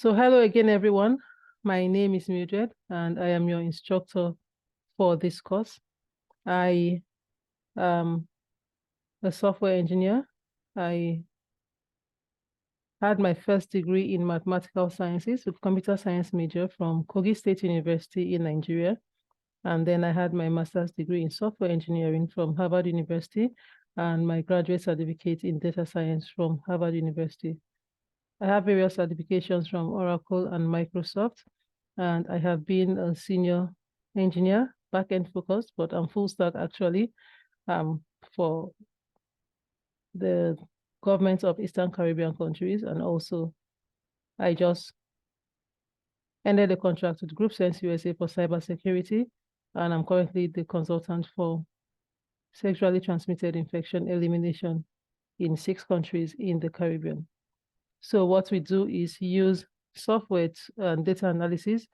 So hello again, everyone. My name is Mildred, and I am your instructor for this course. I am a software engineer. I had my first degree in mathematical sciences with computer science major from Kogi State University in Nigeria. And then I had my master's degree in software engineering from Harvard University and my graduate certificate in data science from Harvard University. I have various certifications from Oracle and Microsoft, and I have been a senior engineer, backend focused, but I'm full stack actually for the governments of Eastern Caribbean countries. And also I just ended a contract with Group Sense USA for cybersecurity, and I'm currently the consultant for sexually transmitted infection elimination in 6 countries in the Caribbean. So what we do is use software and data analysis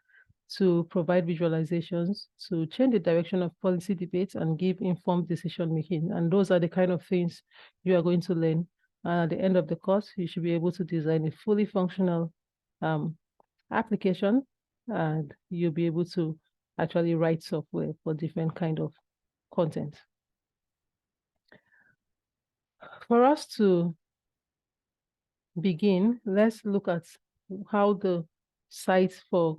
to provide visualizations, to change the direction of policy debates and give informed decision making. And those are the kind of things you are going to learn. And at the end of the course, you should be able to design a fully functional application, and you'll be able to actually write software for different kind of content. For us to begin, let's look at how the site for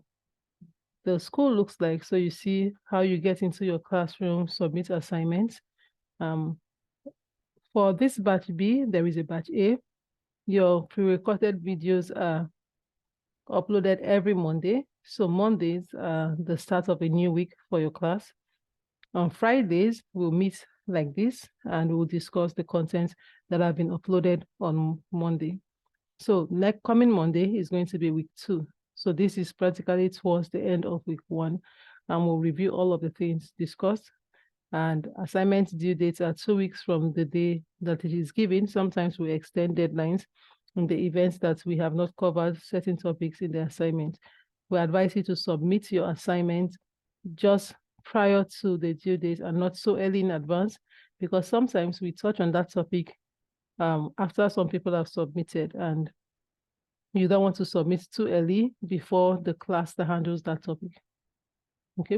the school looks like. So you see how you get into your classroom, submit assignments. For this batch B, there is a batch A. Your pre-recorded videos are uploaded every Monday. So Mondays are the start of a new week for your class. On Fridays, we'll meet like this and we'll discuss the content that have been uploaded on Monday. So next coming Monday is going to be week 2. So this is practically towards the end of week 1, and we'll review all of the things discussed. And assignment due dates are 2 weeks from the day that it is given. Sometimes we extend deadlines in the events that we have not covered certain topics in the assignment. We advise you to submit your assignment just prior to the due date and not so early in advance, because sometimes we touch on that topic after some people have submitted, and you don't want to submit too early before the class that handles that topic. Okay.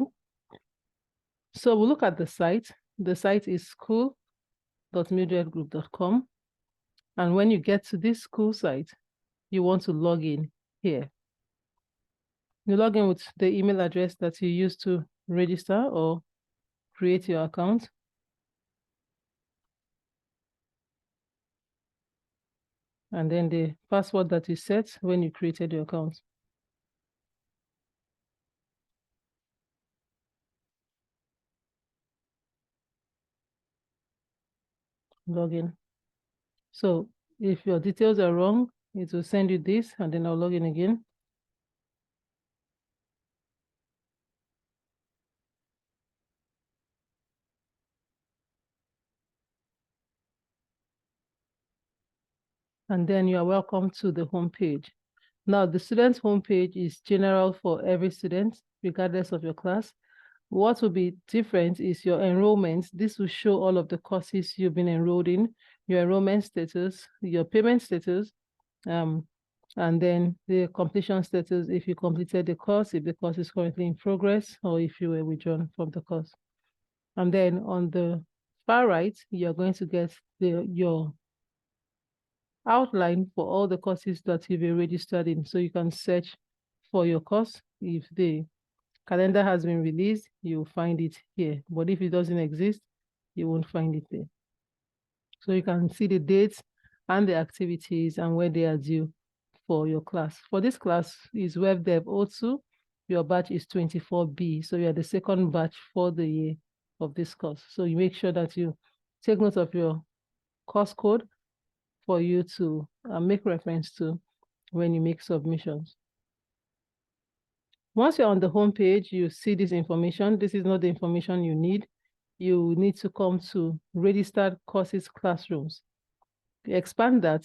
So we'll look at the site. The site is school.mildredgroup.com. And when you get to this school site, you want to log in here. You log in with the email address that you use to register or create your account. And then the password that you set when you created your account. Log in. So if your details are wrong, it will send you this, and then I'll log in again. And then you are welcome to the home page. Now, the student's homepage is general for every student, regardless of your class. What will be different is your enrollment. This will show all of the courses you've been enrolled in, your enrollment status, your payment status, and then the completion status if you completed the course, if the course is currently in progress, or if you were withdrawn from the course. And then on the far right, you're going to get your outline for all the courses that you've already studied. So you can search for your course. If the calendar has been released, you'll find it here. But if it doesn't exist, you won't find it there. So you can see the dates and the activities and where they are due for your class. For this class is WebDev02. Your batch is 24B. So you are the second batch for the year of this course. So you make sure that you take note of your course code for you to make reference to when you make submissions. Once you're on the home page, you see this information. This is not the information you need. You need to come to registered courses classrooms. Expand that,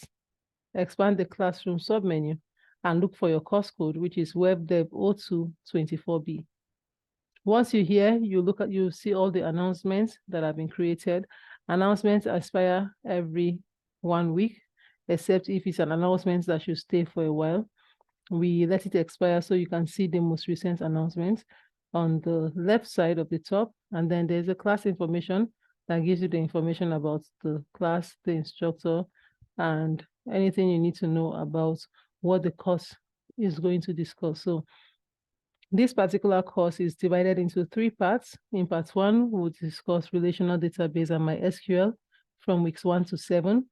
expand the classroom submenu, and look for your course code, which is WebDev02-24B. Once you're here, you see all the announcements that have been created. Announcements expire every 1 week, except if it's an announcement that should stay for a while. we let it expire so you can see the most recent announcements on the left side of the top. And then there's a class information that gives you the information about the class, the instructor, and anything you need to know about what the course is going to discuss. So this particular course is divided into 3 parts. In part 1, we'll discuss relational database and MySQL from weeks 1 to 7.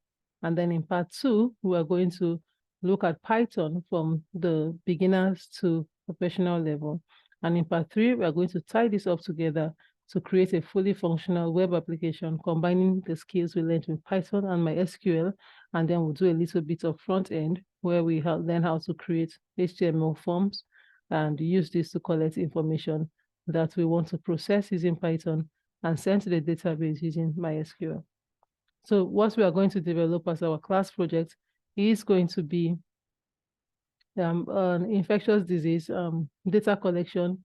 And then in part 2, we are going to look at Python from the beginners to professional level. And in part 3, we are going to tie this up together to create a fully functional web application, combining the skills we learned with Python and MySQL. And then we'll do a little bit of front end where we learn how to create HTML forms and use this to collect information that we want to process using Python and send to the database using MySQL. So what we are going to develop as our class project is going to be an infectious disease data collection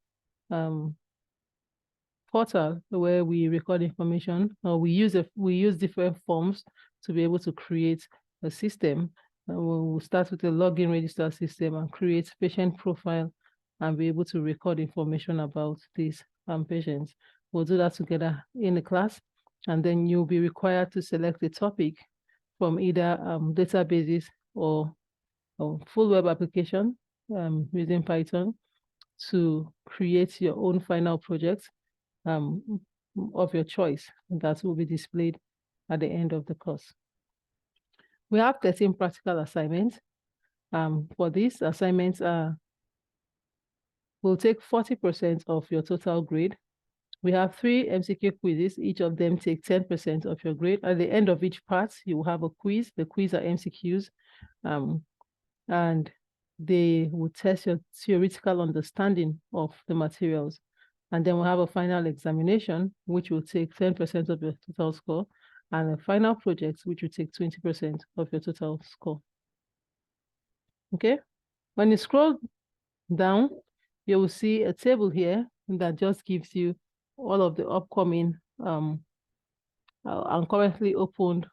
portal where we record information, or we use different forms to be able to create a system. We'll start with a login register system and create patient profile and be able to record information about these patients. We'll do that together in the class, and then you'll be required to select a topic from either databases or full web application using Python to create your own final project of your choice that will be displayed at the end of the course. We have 13 practical assignments. For these assignments will take 40% of your total grade. We have 3 MCQ quizzes. Each of them take 10% of your grade. At the end of each part, you will have a quiz. The quiz are MCQs, and they will test your theoretical understanding of the materials. And then we'll have a final examination, which will take 10% of your total score, and a final project, which will take 20% of your total score. Okay? When you scroll down, you will see a table here that just gives you all of the upcoming and currently opened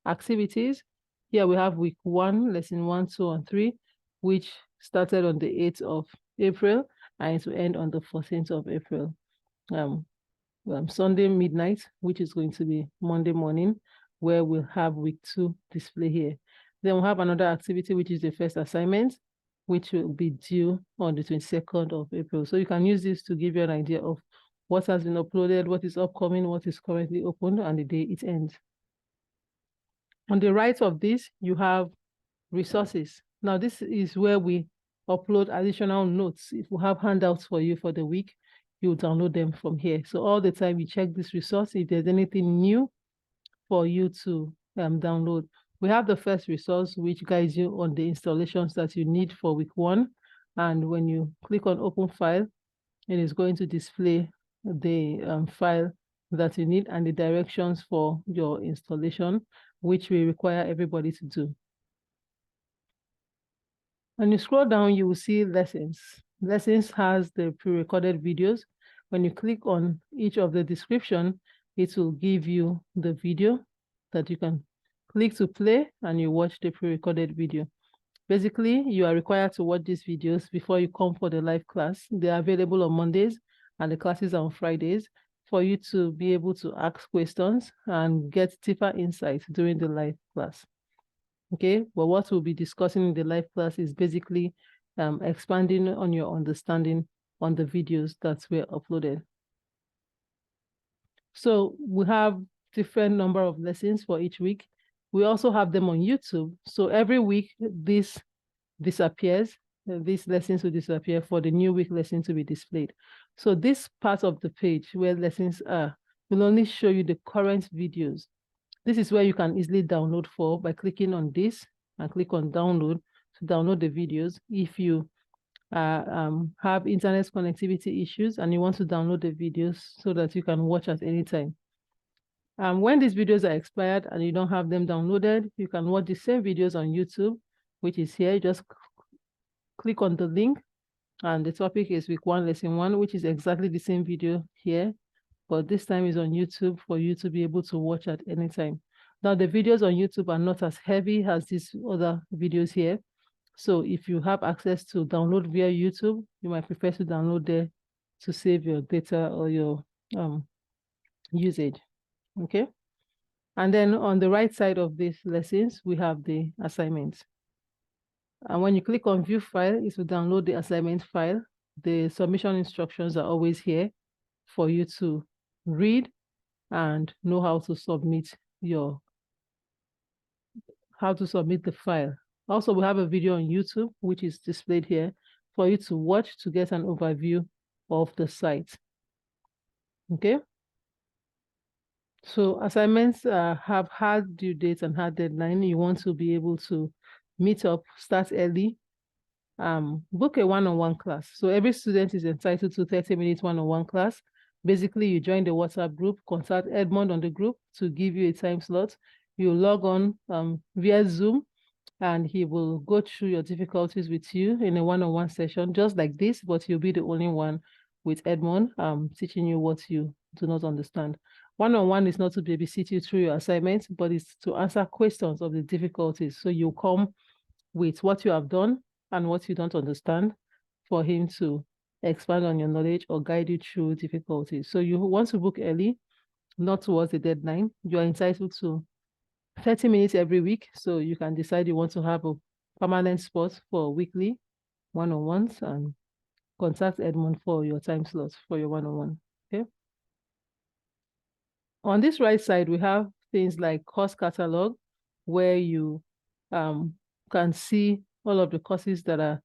activities. Here we have week 1, lesson 1, 2, and 3, which started on the 8th of April and it will end on the 14th of April. Sunday midnight, which is going to be Monday morning, where we'll have week 2 display here. Then we'll have another activity, which is the first assignment, which will be due on the 22nd of April. So you can use this to give you an idea of what has been uploaded, what is upcoming, what is currently open, and the day it ends. On the right of this, you have resources. Now, this is where we upload additional notes. If we have handouts for you for the week, you download them from here. So all the time you check this resource, if there's anything new for you to download. We have the first resource, which guides you on the installations that you need for week 1. And when you click on open file, it is going to display the file that you need and the directions for your installation, which we require everybody to do. When you scroll down, you will see lessons. Lessons has the pre-recorded videos. When you click on each of the description, it will give you the video that you can click to play and you watch the pre-recorded video. Basically, you are required to watch these videos before you come for the live class. They are available on Mondays and the classes are on Fridays for you to be able to ask questions and get deeper insights during the live class. Okay, but what we'll be discussing in the live class is basically expanding on your understanding on the videos that were uploaded. So we have different number of lessons for each week. We also have them on YouTube. So every week this disappears. These lessons will disappear for the new week lesson to be displayed. So this part of the page where lessons are will only show you the current videos. This is where you can easily download for by clicking on this and click on download to download the videos. If you have internet connectivity issues and you want to download the videos so that you can watch at any time. When these videos are expired and you don't have them downloaded, you can watch the same videos on YouTube, which is here. Just click on the link and the topic is week 1, lesson 1, which is exactly the same video here, but this time is on YouTube for you to be able to watch at any time. Now, the videos on YouTube are not as heavy as these other videos here. So if you have access to download via YouTube, you might prefer to download there to save your data or your usage, okay? And then on the right side of these lessons, we have the assignments. And when you click on view file, it will download the assignment file. The submission instructions are always here for you to read and know how to submit the file. Also, we have a video on YouTube, which is displayed here for you to watch to get an overview of the site. Okay. So assignments have hard due dates and hard deadline. You want to be able to meet up, start early, book a one-on-one class. So every student is entitled to 30-minute one-on-one class. Basically, you join the WhatsApp group, contact Edmond on the group to give you a time slot. You log on via Zoom, and he will go through your difficulties with you in a one-on-one session, just like this, but you'll be the only one with Edmond teaching you what you do not understand. One-on-one is not to babysit you through your assignments, but it's to answer questions of the difficulties. So you come with what you have done and what you don't understand for him to expand on your knowledge or guide you through difficulties. So you want to book early, not towards the deadline. You are entitled to 30 minutes every week. So you can decide you want to have a permanent spot for weekly one-on-ones and contact Edmond for your time slots for your one-on-one. Okay. On this right side, we have things like course catalog, where you can see all of the courses that are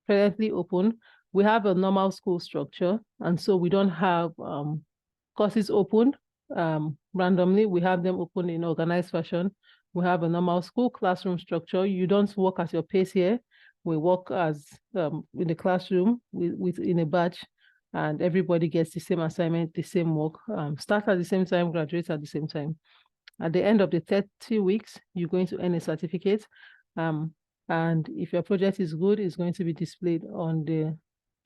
presently open. We have a normal school structure, and so we don't have courses open randomly. We have them open in organized fashion. We have a normal school classroom structure. You don't work at your pace here. We work as in the classroom in a batch, and everybody gets the same assignment, the same work, start at the same time, graduate at the same time. At the end of the 30 weeks, you're going to earn a certificate. And if your project is good, it's going to be displayed on the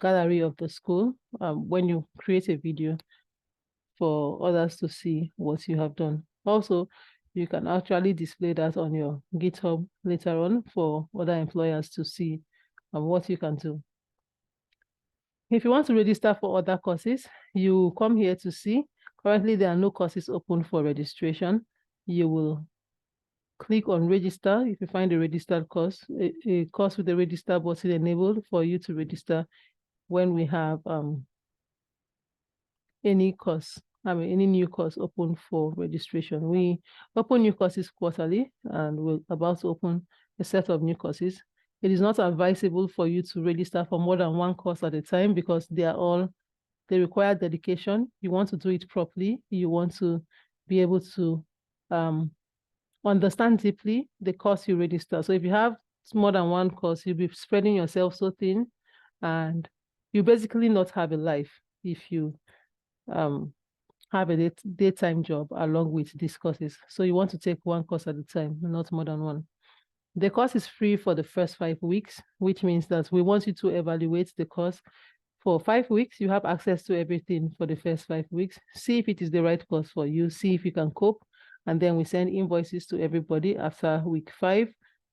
gallery of the school when you create a video for others to see what you have done. Also, you can actually display that on your GitHub later on for other employers to see what you can do. If you want to register for other courses, you come here to see. Currently, there are no courses open for registration. You will click on register. If you find a registered course, a course with a register button enabled for you to register when we have any new course open for registration. We open new courses quarterly, and we're about to open a set of new courses. It is not advisable for you to register for more than one course at a time because they require dedication. You want to do it properly. You want to be able to understand deeply the course you register. So if you have more than one course, you'll be spreading yourself so thin, and you basically not have a life if you have a daytime job along with these courses. So you want to take one course at a time, not more than one. The course is free for the first 5 weeks, which means that we want you to evaluate the course. For 5 weeks, you have access to everything for the first 5 weeks. See if it is the right course for you. See if you can cope. And then we send invoices to everybody after week 5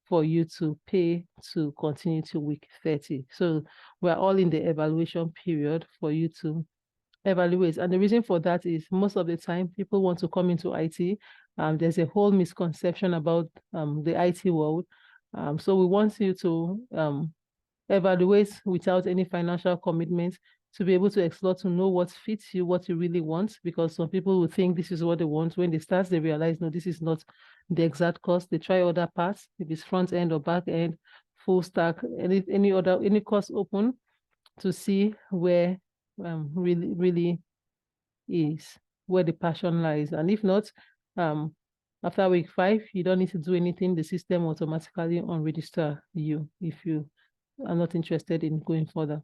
for you to pay to continue to week 30. So we're all in the evaluation period for you to evaluate. And the reason for that is most of the time people want to come into IT. There's a whole misconception about the IT world. So we want you to evaluate without any financial commitment, to be able to explore, to know what fits you, what you really want, because some people will think this is what they want. When they start, they realize, no, this is not the exact course. They try other paths, if it's front end or back end, full stack, any course open, to see where really is, where the passion lies. And if not, after week 5, you don't need to do anything. The system automatically unregister you if you are not interested in going further.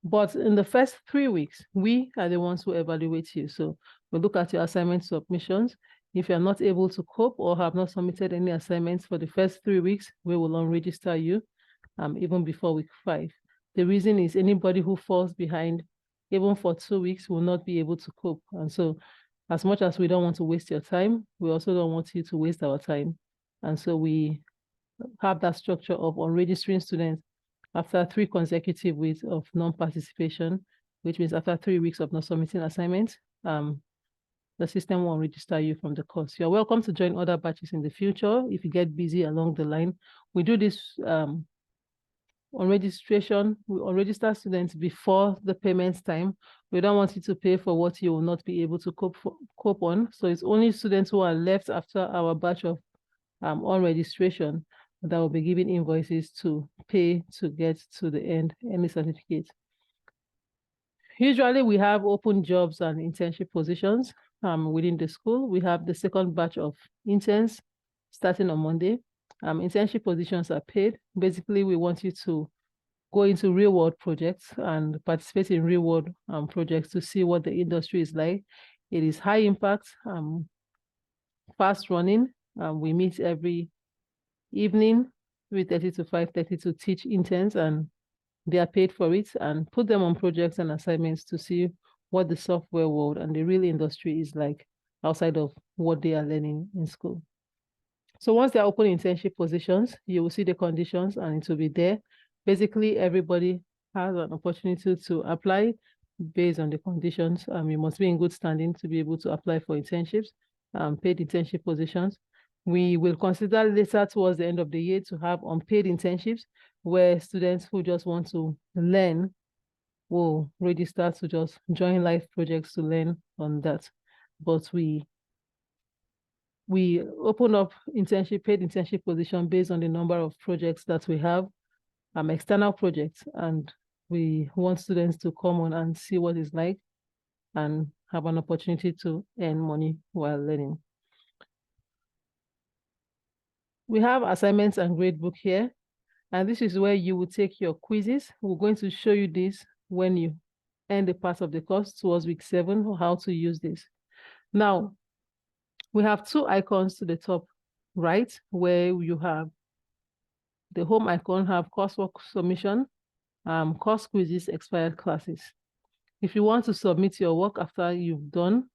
But in the first 3 weeks, we are the ones who evaluate you. So we look at your assignment submissions. If you're not able to cope or have not submitted any assignments for the first 3 weeks, we will unregister you even before week 5. The reason is anybody who falls behind, even for 2 weeks, will not be able to cope. And so as much as we don't want to waste your time, we also don't want you to waste our time. And so we have that structure of unregistering students after 3 consecutive weeks of non-participation, which means after 3 weeks of not submitting assignments, the system won't register you from the course. You're welcome to join other batches in the future if you get busy along the line. We do this on registration. We register students before the payment time. We don't want you to pay for what you will not be able to cope on. So it's only students who are left after our batch of on registration that will be given invoices to pay to get to the end any certificate. Usually we have open jobs and internship positions within the school. We have the second batch of interns starting on Monday. Internship positions are paid. Basically, we want you to go into real world projects and participate in real world projects to see what the industry is like. It is high impact, fast running. We meet every evening, 3:30 to 5:30 to teach interns, and they are paid for it, and put them on projects and assignments to see what the software world and the real industry is like outside of what they are learning in school. So once they're open internship positions, you will see the conditions and it will be there. Basically, everybody has an opportunity to apply based on the conditions. You must be in good standing to be able to apply for internships, paid internship positions. We will consider later towards the end of the year to have unpaid internships where students who just want to learn will register to just join live projects to learn on that. But we open up paid internship position based on the number of projects that we have, external projects, and we want students to come on and see what it's like and have an opportunity to earn money while learning. We have assignments and gradebook here, and this is where you will take your quizzes. We're going to show you this when you end the part of the course towards week 7, how to use this. Now, we have 2 icons to the top right, where you have the home icon, have coursework submission, course quizzes, expired classes. If you want to submit your work after you've done,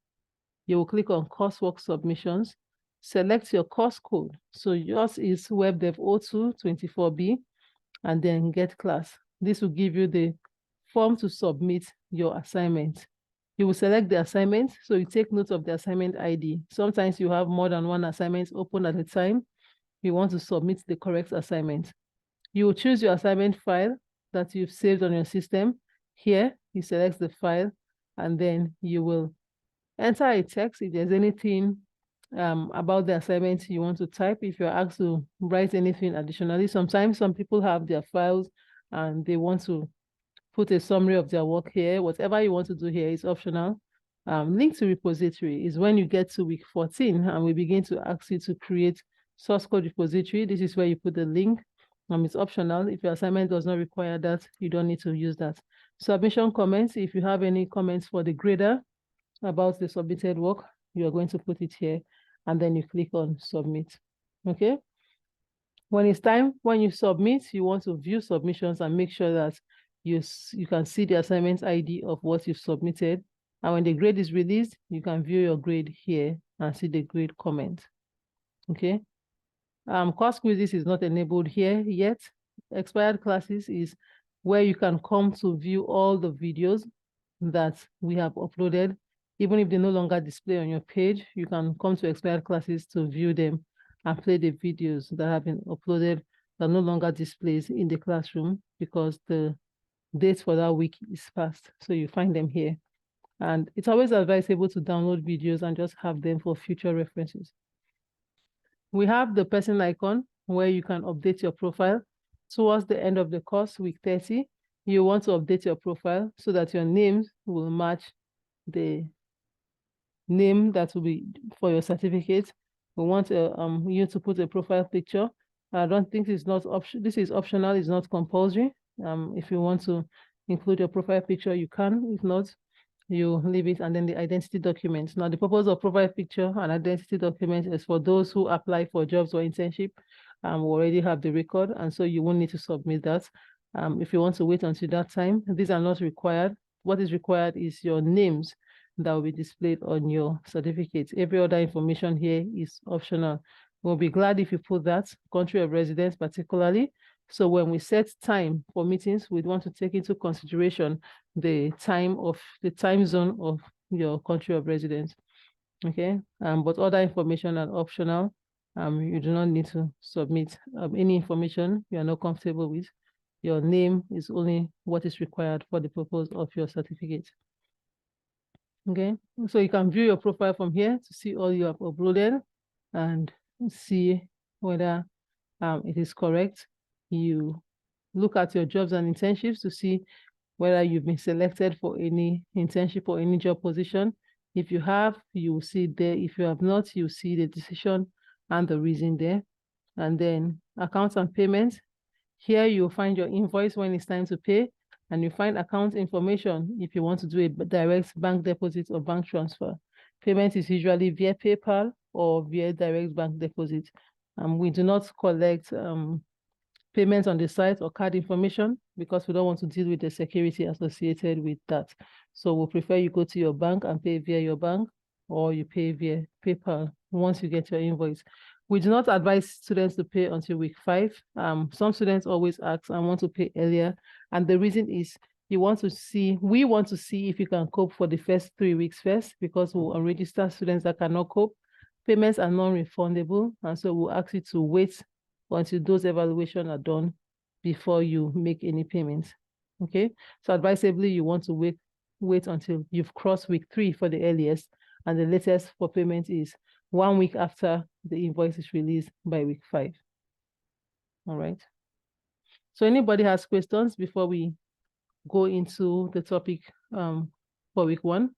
you will click on coursework submissions, select your course code. So yours is WebDev02-24B, and then get class. This will give you the form to submit your assignment. You will select the assignment, so you take note of the assignment ID. Sometimes you have more than one assignment open at a time. You want to submit the correct assignment. You will choose your assignment file that you've saved on your system. Here, you select the file, and then you will enter a text if there's anything about the assignment you want to type. If you're asked to write anything additionally, sometimes some people have their files and they want to put a summary of their work here. Whatever you want to do here is optional. Link to repository is when you get to week 14 and we begin to ask you to create source code repository. This is where you put the link. It's optional. If your assignment does not require that, you don't need to use that. Submission comments, if you have any comments for the grader about the submitted work, you are going to put it here, and then you click on submit. Okay. When it's time, when you submit, you want to view submissions and make sure that you can see the assignment ID of what you've submitted. And when the grade is released, you can view your grade here and see the grade comment. Okay. Course quizzes is not enabled here yet. Expired classes is where you can come to view all the videos that we have uploaded. Even if they no longer display on your page, you can come to expired classes to view them and play the videos that have been uploaded that no longer displays in the classroom because the date for that week is past. So you find them here. And it's always advisable to download videos and just have them for future references. We have the person icon where you can update your profile. Towards the end of the course, week 30, you want to update your profile so that your names will match the name that will be for your certificate. We want you to put a profile picture. I don't think it's not option. This is optional, it's not compulsory. If you want to include your profile picture, you can. If not, you leave it, and then the identity documents. Now, the purpose of profile picture and identity document is for those who apply for jobs or internship. We already have the record, and so you won't need to submit that. If you want to wait until that time, these are not required. What is required is your names that will be displayed on your certificate. Every other information here is optional. We'll be glad if you put that country of residence particularly. So when we set time for meetings, we want to take into consideration the time zone of your country of residence. Okay, but other information are optional. You do not need to submit any information you are not comfortable with. Your name is only what is required for the purpose of your certificate. Okay, so you can view your profile from here to see all you have uploaded and see whether it is correct. You look at your jobs and internships to see whether you've been selected for any internship or any job position. If you have, you will see it there. If you have not, you see the decision and the reason there. And then accounts and payments. Here you'll find your invoice when it's time to pay, and you find account information if you want to do a direct bank deposit or bank transfer. Payment is usually via PayPal or via direct bank deposit. We do not collect payments on the site or card information because we don't want to deal with the security associated with that. So we prefer you go to your bank and pay via your bank, or you pay via PayPal once you get your invoice. We do not advise students to pay until week 5. Some students always ask and want to pay earlier. And the reason is we want to see if you can cope for the first 3 weeks first, because we'll already start students that cannot cope. Payments are non-refundable. And so we'll ask you to wait until those evaluations are done before you make any payments. Okay. So advisably, you want to wait until you've crossed week 3 for the earliest, and the latest for payment is 1 week after the invoice is released by week 5. All right. So anybody has questions before we go into the topic for week 1?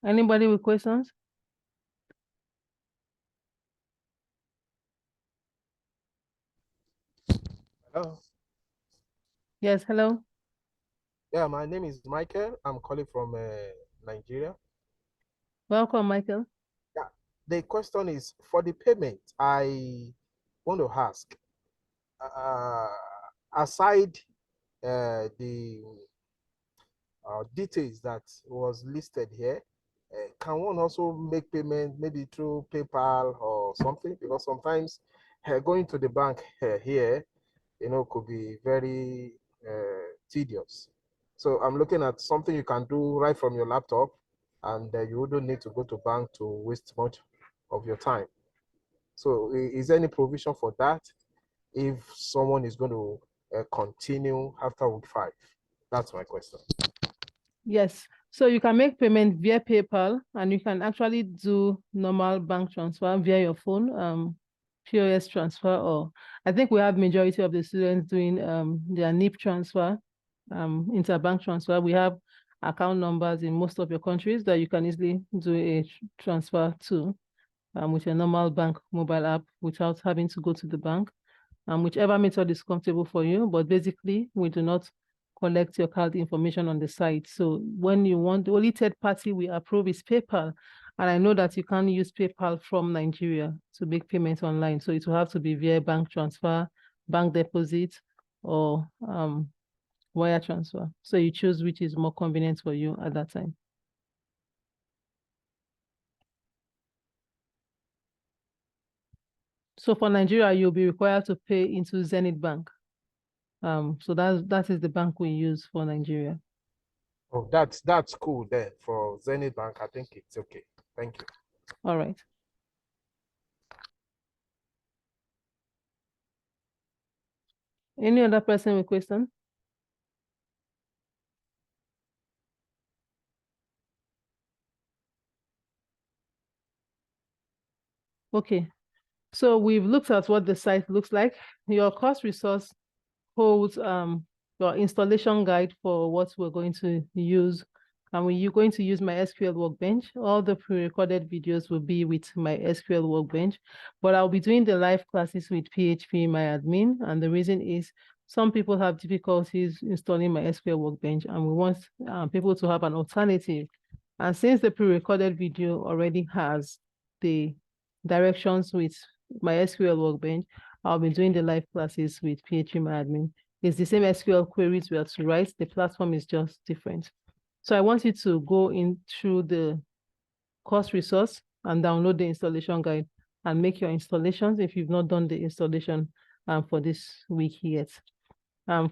Anybody with questions? Hello. Yes, hello. Yeah, my name is Michael. I'm calling from Nigeria. Welcome, Michael. Yeah, the question is for the payment. I want to ask, uh, aside the details that was listed here, can one also make payment maybe through PayPal or something? Because sometimes going to the bank here, could be very tedious. So I'm looking at something you can do right from your laptop, and you wouldn't need to go to bank to waste much of your time. So is there any provision for that if someone is going to continue after week 5? That's my question. Yes. So you can make payment via PayPal, and you can actually do normal bank transfer via your phone, POS transfer, or I think we have majority of the students doing their NIP transfer, interbank transfer. We have account numbers in most of your countries that you can easily do a transfer to with a normal bank mobile app without having to go to the bank. Whichever method is comfortable for you, but basically we do not collect your card information on the site. So when you want, the only third party we approve is PayPal. And I know that you can't use PayPal from Nigeria to make payments online. So it will have to be via bank transfer, bank deposit, or wire transfer. So you choose which is more convenient for you at that time. So for Nigeria, you'll be required to pay into Zenith Bank. So that is the bank we use for Nigeria. Oh, that's cool then. For Zenith Bank, I think it's okay. Thank you. All right. Any other person with question? Okay. So we've looked at what the site looks like. Your course resource holds your installation guide for what we're going to use. And when you're going to use MySQL Workbench, all the pre-recorded videos will be with MySQL Workbench, but I'll be doing the live classes with PHP MyAdmin. And the reason is some people have difficulties installing MySQL Workbench, and we want people to have an alternative And since the pre-recorded video already has the directions with MySQL Workbench, I'll be doing the live classes with PHPMyAdmin. It's the same SQL queries we have to write. The platform is just different. So I want you to go in through the course resource and download the installation guide and make your installations if you've not done the installation for this week yet.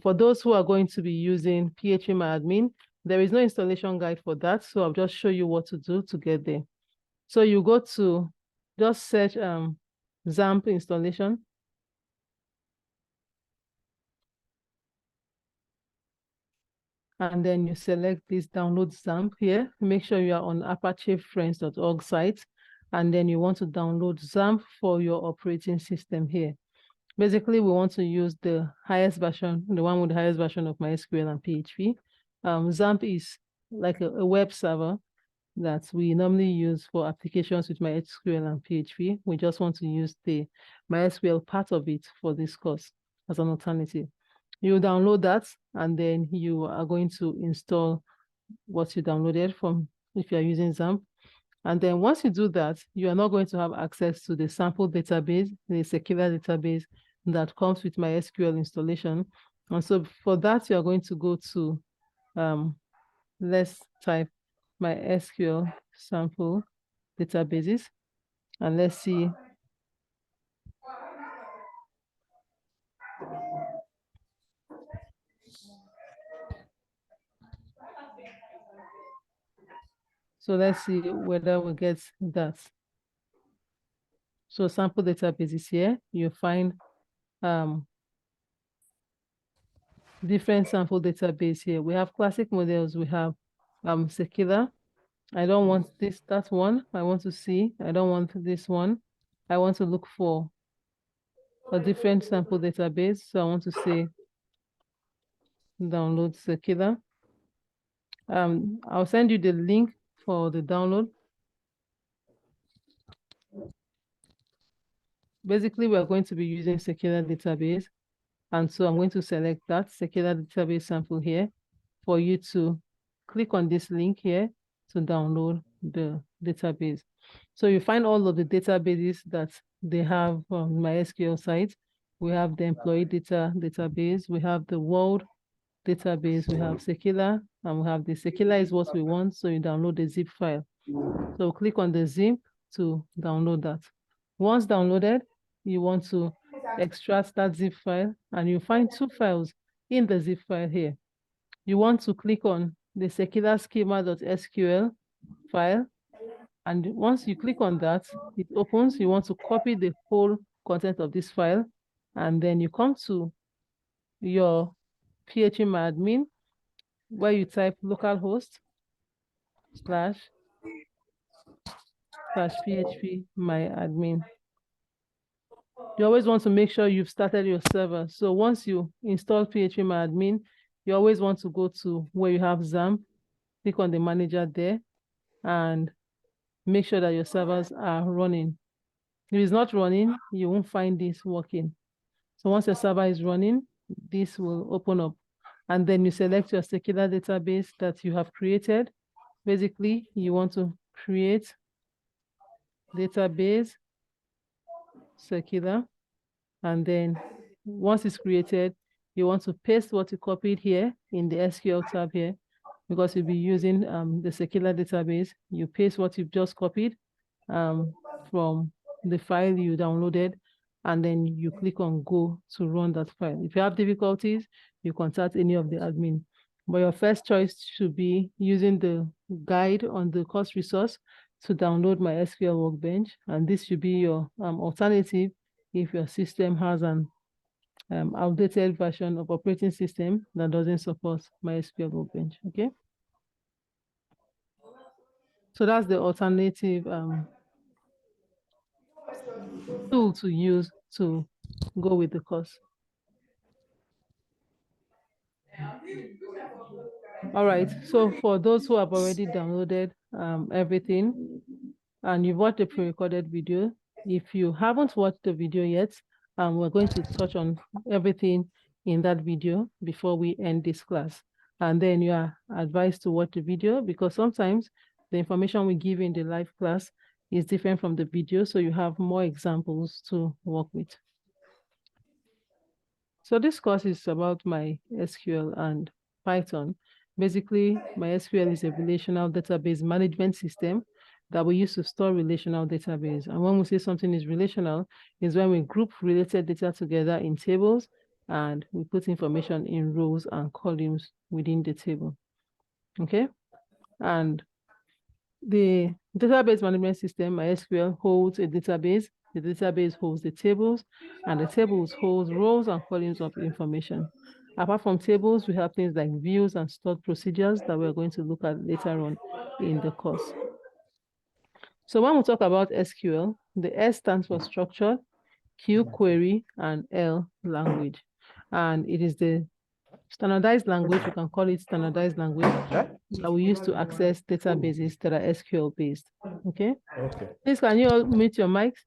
For those who are going to be using PHPMyAdmin, there is no installation guide for that, so I'll just show you what to do to get there. So you go to, just search XAMPP installation. And then you select this download XAMPP here. Make sure you are on apachefriends.org site. And then you want to download XAMPP for your operating system here. Basically, we want to use the highest version, the one with the highest version of MySQL and PHP. XAMPP is like a web server that we normally use for applications with MySQL and PHP. We just want to use the MySQL part of it for this course as an alternative. You download that, and then you are going to install what you downloaded from if you're using XAMPP. And then once you do that, you are not going to have access to the sample database, the secure database that comes with MySQL installation. And so for that, you are going to go to, let's type MySQL sample databases, and let's see. So let's see whether we get that. So sample database is here. You find different sample database here. We have classic models. We have secular. I don't want that one. I want to see. I don't want this one. I want to look for a different sample database. So I want to say download secular. I'll send you the link for the download. Basically, we're going to be using secular database. And so I'm going to select that secular database sample here for you to click on this link here to download the database. So you find all of the databases that they have on MySQL site. We have the employee data database, we have the world database, we have secular, and we have the secular is what we want. So you download the zip file. So click on the zip to download that. Once downloaded, you want to extract that zip file, and you find two files in the zip file here. You want to click on the secular schema.sql file, and once you click on that, it opens. You want to copy the whole content of this file, and then you come to your PHPMyAdmin, where you type localhost /PHPMyAdmin. You always want to make sure you've started your server. So once you install PHPMyAdmin, you always want to go to where you have XAMPP, click on the manager there, and make sure that your servers are running. If it's not running, you won't find this working. So once your server is running, this will open up. And then you select your secular database that you have created. Basically, you want to create database secular. And then once it's created, you want to paste what you copied here in the SQL tab here, because you'll be using the secular database. You paste what you've just copied from the file you downloaded, and then you click on go to run that file. If you have difficulties, you contact any of the admin. But your first choice should be using the guide on the course resource to download MySQL Workbench, and this should be your alternative if your system has an outdated version of operating system that doesn't support MySQL Workbench, okay? So that's the alternative tool to use to go with the course. All right, so for those who have already downloaded everything and you've watched the pre-recorded video, if you haven't watched the video yet, we're going to touch on everything in that video before we end this class. And then you are advised to watch the video, because sometimes the information we give in the live class is different from the video, so you have more examples to work with. So this course is about MySQL and Python. Basically, MySQL is a relational database management system that we use to store relational database. And when we say something is relational, is when we group related data together in tables and we put information in rows and columns within the table. Okay? And the database management system, MySQL, holds a database. The database holds the tables, and the tables holds rows and columns of information. Apart from tables, we have things like views and stored procedures that we're going to look at later on in the course. So when we talk about SQL, the S stands for structured, Q query, and L language. And it is the standardized language, we can call it standardized language, that we use to access databases that are SQL based. Okay? Okay. Please, can you all mute your mics?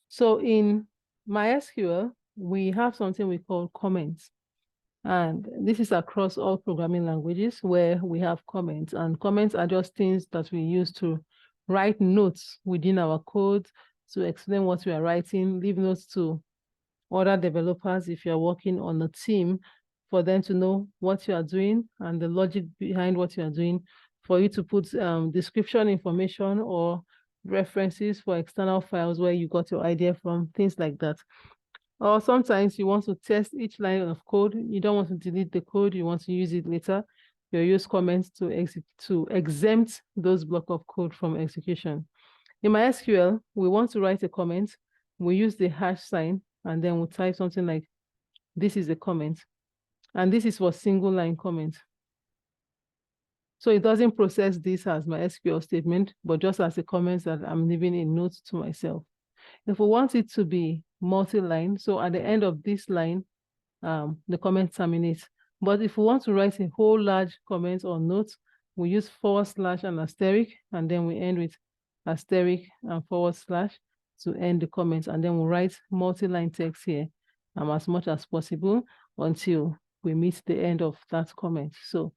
So in MySQL, we have something we call comments. And this is across all programming languages where we have comments. And comments are just things that we use to write notes within our code to explain what we are writing, leave notes to other developers if you're working on a team for them to know what you are doing and the logic behind what you are doing, for you to put description information or references for external files where you got your idea from, things like that. Or sometimes you want to test each line of code. You don't want to delete the code. You want to use it later. You use comments to exempt those blocks of code from execution. In MySQL, we want to write a comment. We use the hash sign, and then we type something like, this is a comment. And this is for single line comment. So it doesn't process this as my SQL statement, but just as a comment that I'm leaving a note to myself. If we want it to be multi-line, so at the end of this line, the comment terminates. But if we want to write a whole large comment or note, we use / and asterisk, and then we end with asterisk and / to end the comments. And then we'll write multi-line text here as much as possible until we meet the end of that comment. So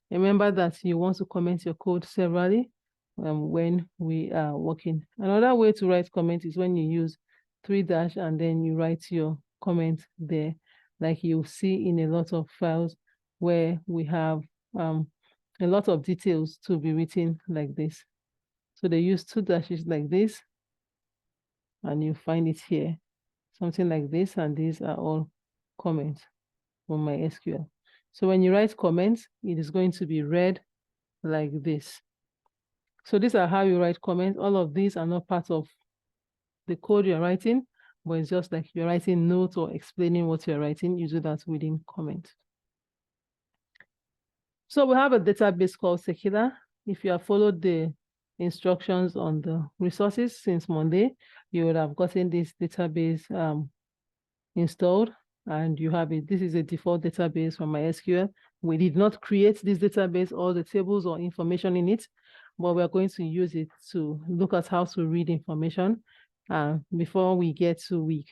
remember that you want to comment your code severally when we are working. Another way to write comment is when you use 3- and then you write your comment there, like you see in a lot of files where we have a lot of details to be written like this. So they use 2 dashes like this, and you find it here, something like this, and these are all comments from MySQL. So when you write comments, it is going to be read like this. So these are how you write comments. All of these are not part of the code you're writing, but it's just like you're writing notes or explaining what you're writing. You do that within comment. So we have a database called Secular. If you have followed the instructions on the resources since Monday, you would have gotten this database installed, and you have it. This is a default database from MySQL. We did not create this database, all the tables or information in it, but we're going to use it to look at how to read information before we get to week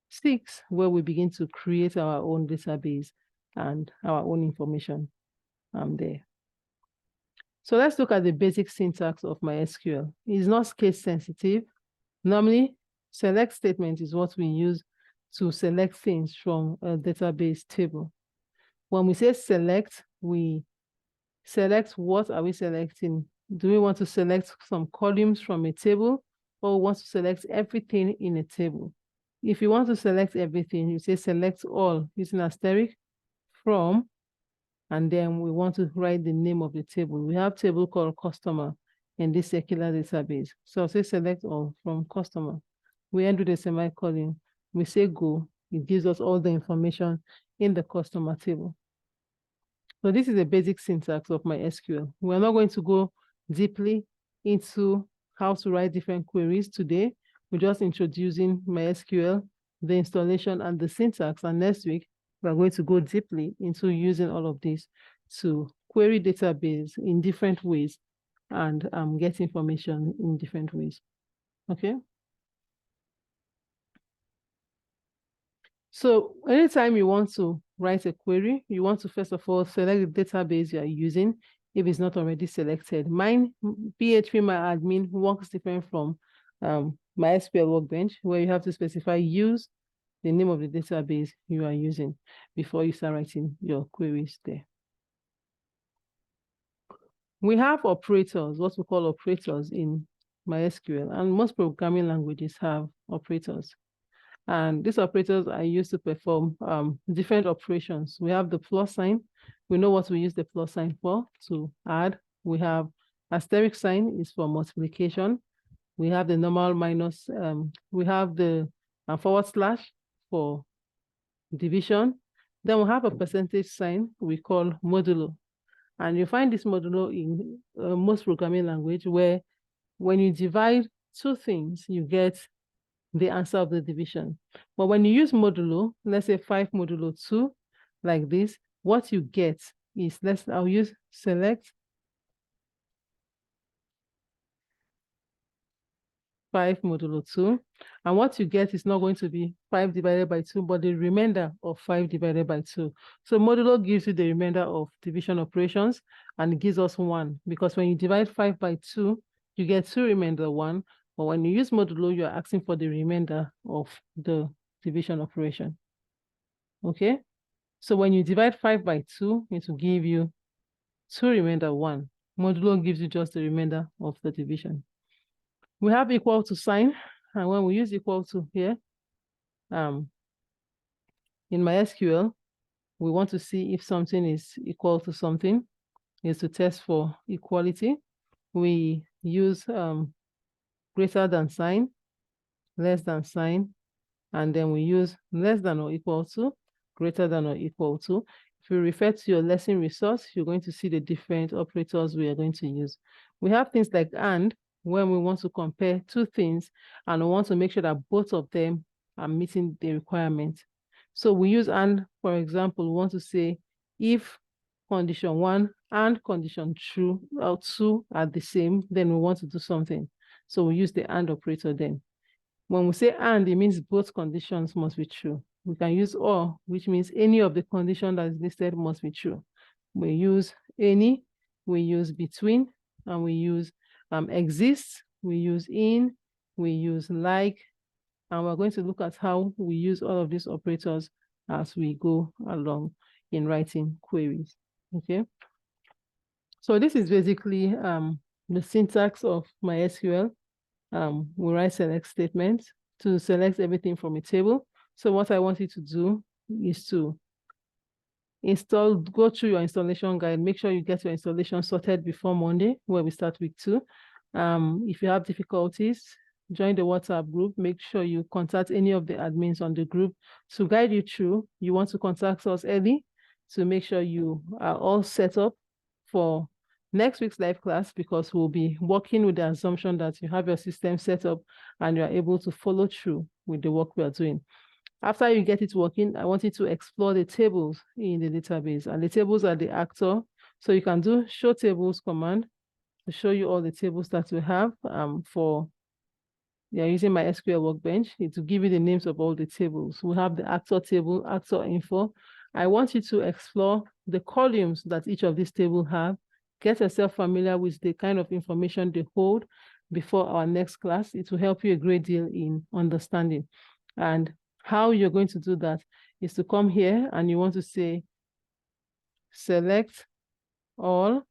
6, where we begin to create our own database and our own information there. So let's look at the basic syntax of MySQL. It's not case sensitive. Normally, select statement is what we use to select things from a database table. When we say select, we select what are we selecting? Do we want to select some columns from a table, or we want to select everything in a table? If you want to select everything, you say select all using asterisk from, and then we want to write the name of the table. We have table called customer in this Secular database. So I'll say select all from customer. We end with a semicolon. We say go. It gives us all the information in the customer table. So this is a basic syntax of MySQL. We're not going to go deeply into how to write different queries today. We're just introducing MySQL, the installation, and the syntax. And next week, we're going to go deeply into using all of this to query database in different ways and get information in different ways. Okay. So anytime you want to write a query, you want to first of all select the database you are using if it's not already selected. Mine, PHP-MyAdmin, works different from MySQL Workbench, where you have to specify use the name of the database you are using before you start writing your queries there. We have operators, what we call operators in MySQL, and most programming languages have operators. And these operators are used to perform different operations. We have the plus sign. We know what we use the plus sign for, to add. We have asterisk sign is for multiplication. We have the normal minus. We have the forward slash for division. Then we have a percentage sign we call modulo. And you find this modulo in most programming language, where when you divide two things, you get the answer of the division. But when you use modulo, let's say 5 modulo 2, like this, what you get is, I'll use select 5 modulo 2, and what you get is not going to be 5 divided by 2, but the remainder of 5 divided by 2. So modulo gives you the remainder of division operations, and it gives us 1, because when you divide 5 by 2, you get 2 remainder 1, but when you use modulo, you're asking for the remainder of the division operation. Okay? So when you divide 5 by 2, it will give you 2 remainder 1. Modulo gives you just the remainder of the division. We have equal to sign, and when we use equal to here, in MySQL, we want to see if something is equal to something, is to test for equality. We use greater than sign, less than sign, and then we use less than or equal to, greater than or equal to. If you refer to your lesson resource, you're going to see the different operators we are going to use. We have things like and, when we want to compare two things and we want to make sure that both of them are meeting the requirement. So we use and, for example, we want to say if condition 1 and condition 2 are the same, then we want to do something. So we use the and operator then. When we say and, it means both conditions must be true. We can use or, which means any of the conditions that is listed must be true. We use any, we use between, and we use exist, we use in, we use like, and we're going to look at how we use all of these operators as we go along in writing queries. Okay. So this is basically the syntax of MySQL. We write select statements to select everything from a table. So what I want you to do is to go through your installation guide, make sure you get your installation sorted before Monday, where we start week 2. If you have difficulties, join the WhatsApp group. Make sure you contact any of the admins on the group to guide you through. You want to contact us early to make sure you are all set up for next week's live class, because we'll be working with the assumption that you have your system set up and you're able to follow through with the work we are doing. After you get it working, I want you to explore the tables in the database, and the tables are the actor. So you can do show tables command to show you all the tables that we have you're using MySQL Workbench. It will give you the names of all the tables. We have the actor table, actor info. I want you to explore the columns that each of these tables have. Get yourself familiar with the kind of information they hold before our next class. It will help you a great deal in understanding. And how you're going to do that is to come here and you want to say, select all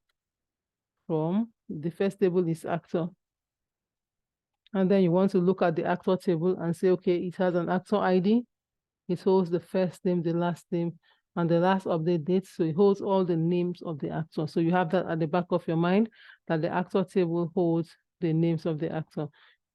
from, the first table is actor. And then you want to look at the actor table and say, okay, it has an actor ID. It holds the first name, the last name, and the last update date. So it holds all the names of the actor. So you have that at the back of your mind, that the actor table holds the names of the actor.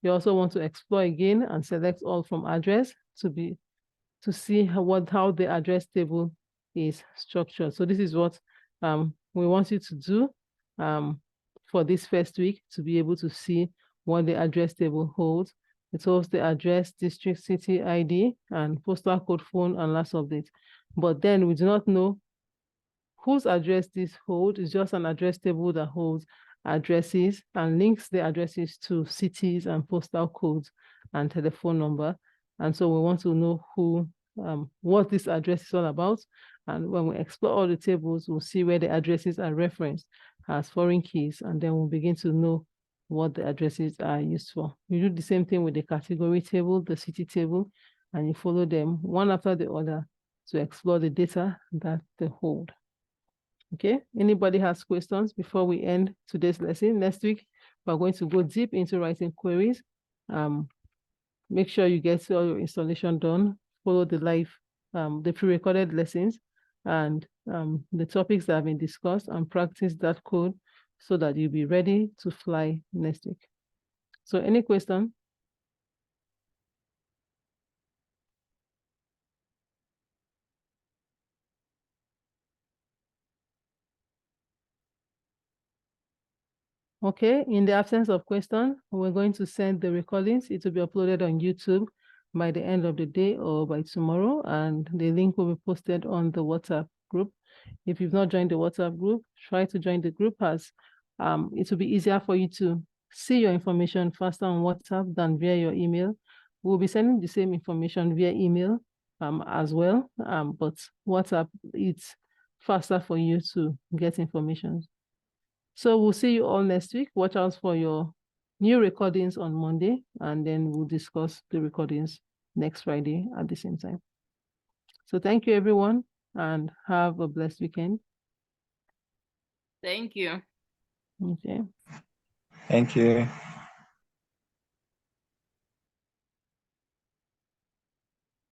You also want to explore again and select all from address to see how the address table is structured. So this is what we want you to do for this first week, to be able to see what the address table holds. It holds the address, district, city ID, and postal code, phone, and last update. But then we do not know whose address this holds. It's just an address table that holds addresses and links the addresses to cities and postal codes and telephone number. And so we want to know who what this address is all about. And when we explore all the tables, we'll see where the addresses are referenced as foreign keys, and then we'll begin to know what the addresses are used for. You do the same thing with the category table, the city table, and you follow them one after the other to explore the data that they hold. Okay, anybody has questions before we end today's lesson? Next week, we're going to go deep into writing queries. Make sure you get all your installation done, follow the live, the pre-recorded lessons and the topics that have been discussed, and practice that code so that you'll be ready to fly next week. So any question? Okay, in the absence of question, we're going to send the recordings. It will be uploaded on YouTube by the end of the day or by tomorrow, and the link will be posted on the WhatsApp group. If you've not joined the WhatsApp group, try to join the group, as it will be easier for you to see your information faster on WhatsApp than via your email. We'll be sending the same information via email as well, but WhatsApp, it's faster for you to get information. So we'll see you all next week. Watch out for your new recordings on Monday, and then we'll discuss the recordings next Friday at the same time. So thank you, everyone, and have a blessed weekend. Thank you. Okay. Thank you.